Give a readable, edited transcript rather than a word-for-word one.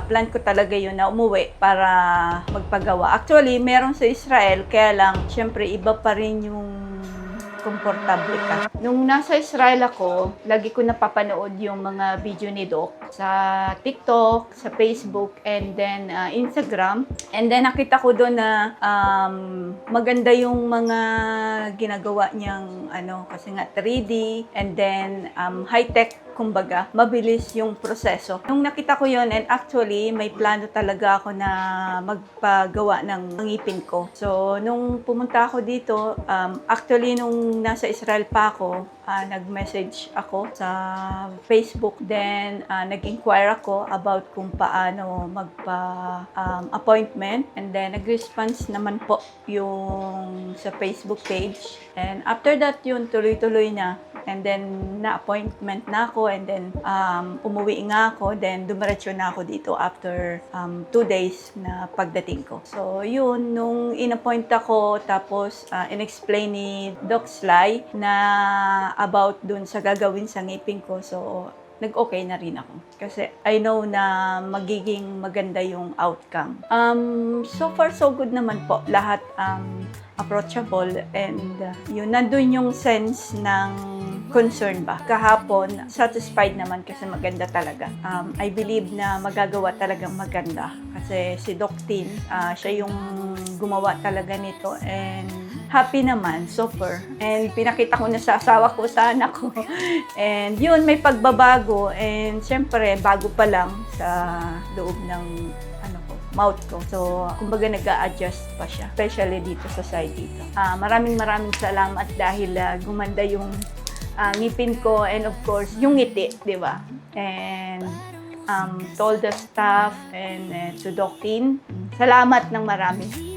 plan ko talaga yun na umuwi para magpagawa. Actually, meron sa Israel, kaya lang, syempre, iba pa rin yung komportable ka. Nung nasa Israel ako, lagi ko napapanood yung mga video ni Doc sa TikTok, sa Facebook, and then Instagram. And then nakita ko doon na maganda yung mga ginagawa niyang kasi nga 3D, and then high-tech, kumbaga, mabilis yung proseso. Nung nakita ko yun, and actually, may plano talaga ako na magpagawa ng ngipin ko. So, nung pumunta ako dito, actually, nung nasa Israel pa ako, nag-message ako sa Facebook. Then, nag-inquire ako about kung paano magpa-appointment. And then, nag-response naman po yung sa Facebook page. And after that yun, tuloy-tuloy na. And then, na-appointment na ako. And then, umuwi nga ako. Then, dumiretso na ako dito after 2 days na pagdating ko. So, yun, nung in-appoint ako, tapos in-explain ni Doc Sly na about dun sa gagawin sa ngipin ko. So, nag-okay na rin ako. Kasi I know na magiging maganda yung outcome. So far, so good naman po. Lahat approachable, and yun, nandun yung sense ng concern ba. Kahapon, satisfied naman kasi maganda talaga. I believe na magagawa talagang maganda. Kasi si Doc Tin, siya yung gumawa talaga nito, and happy naman, super. And pinakita ko na sa asawa ko, sa anak ko. And yun, may pagbabago. And syempre, bago pa lang sa loob ng mouth ko. So, kumbaga nag-a-adjust pa siya. Especially dito sa side dito. Maraming salamat dahil gumanda yung ngipin ko, and of course, yung ngiti, di ba? And to all the staff and to Doc Tin, salamat ng marami.